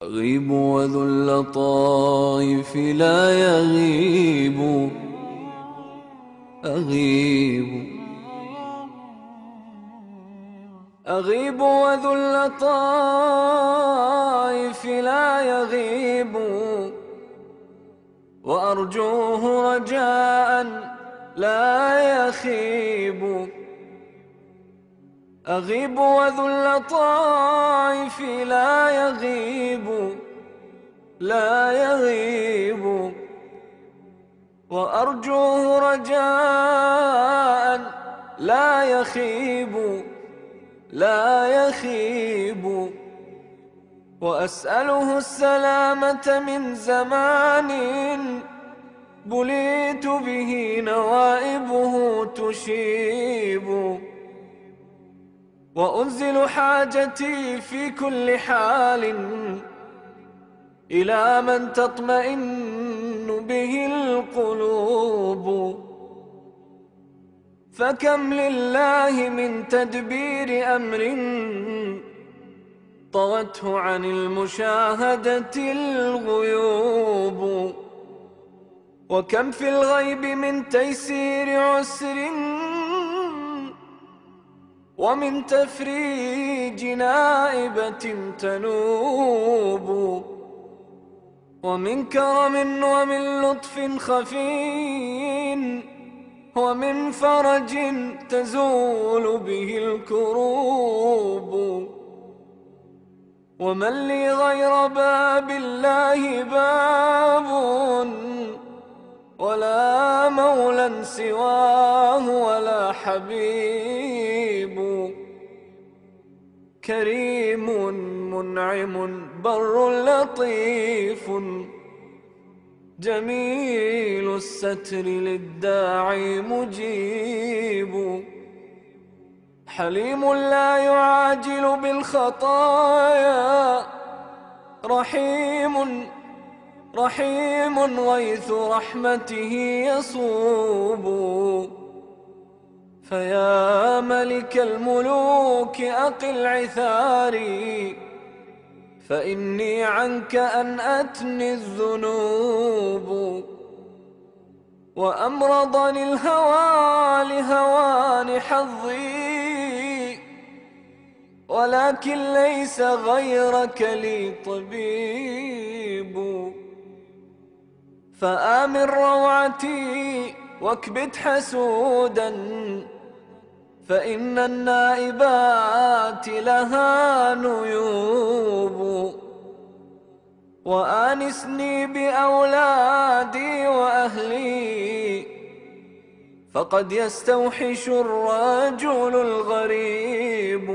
أغيب وذو اللطائف لا يغيب. أغيب أغيب وذو اللطائف لا يغيب، وأرجوه رجاء لا يخيب. أغيب وذو اللطائف لا يغيب، لا يغيب، وأرجوه رجاء لا يخيب، لا يخيب. وأسأله السلامة من زمان بليت به نوائبه تشيب. وأنزل حاجتي في كل حال إلى من تطمئن به القلوب. فكم لله من تدبير أمر طوته عن المشاهدة الغيوب. وكم في الغيب من تيسير عسر ومن تفريج نائبة تنوب. ومن كرم ومن لطف خفي ومن فرج تزول به الكروب. ومن لي غير باب الله باب، ولا مولى سواه ولا حبيب. كريم منعم بر لطيف جميل الستر للداعي مجيب. حليم لا يعاجل بالخطايا، رحيم غيث رحمته يصوب. فيا ملك الملوك أقل عثاري، فإني عنك أنأتني الذنوب. وأمرضني الهوى لهوان حظي، ولكن ليس غيرك لي طبيب. فآمن روعتي واكبت حسودا، فإن النائبات لها نيوب. وآنسني بأولادي وأهلي، فقد يستوحش الرجل الغريب.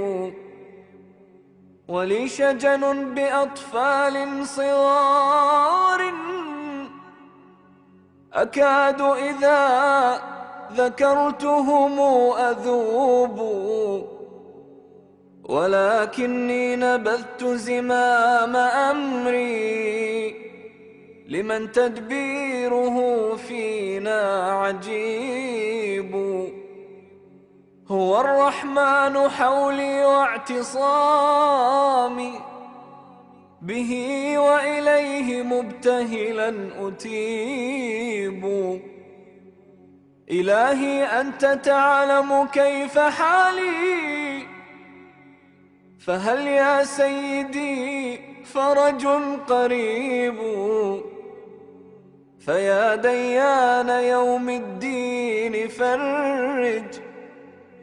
ولي شجن بأطفال صغار، أكاد إذا ذكرتهم أذوب. ولكني نبذت زمام أمري لمن تدبيره فينا عجيب. هو الرحمن حولي واعتصامي، به وإليه مبتهلا أتيب. إلهي أنت تعلم كيف حالي، فهل يا سيدي فرج قريب. فيا ديان يوم الدين فرج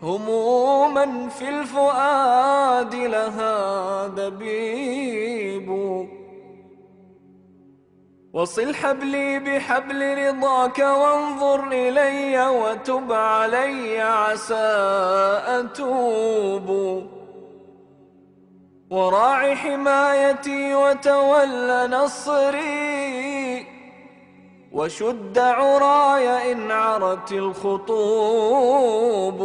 هموما في الفؤاد لها دبيب. وصل حبلي بحبل رضاك وانظر إلي وتب علي عسى أتوب. وراع حمايتي وتول نصري، وشد عراي إن عرت الخطوب.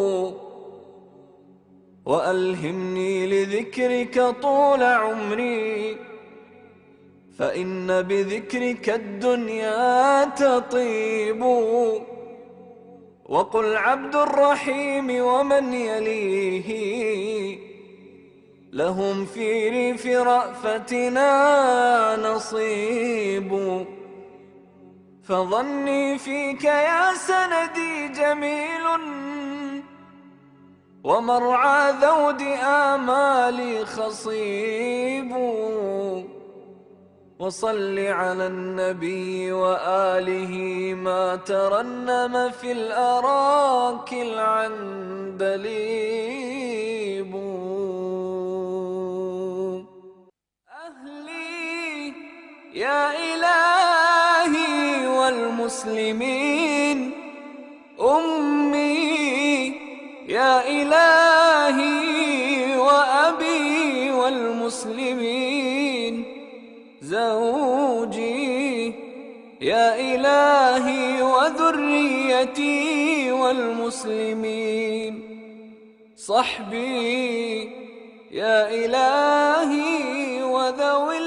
وألهمني لذكرك طول عمري، فإن بذكرك الدنيا تطيب. وقل عبد الرحيم ومن يليه لهم في ريف رأفتنا نصيب. فظني فيك يا سندي جميل، ومرعى ذود آمالي خصيب. وصل على النبي وآله ما ترنم في الأراك العندليب. أهلي يا إلهي والمسلمين، أمي يا إلهي وأبي والمسلمين، زوجي يا إلهي وذريتي والمسلمين، صحبي يا إلهي وذوي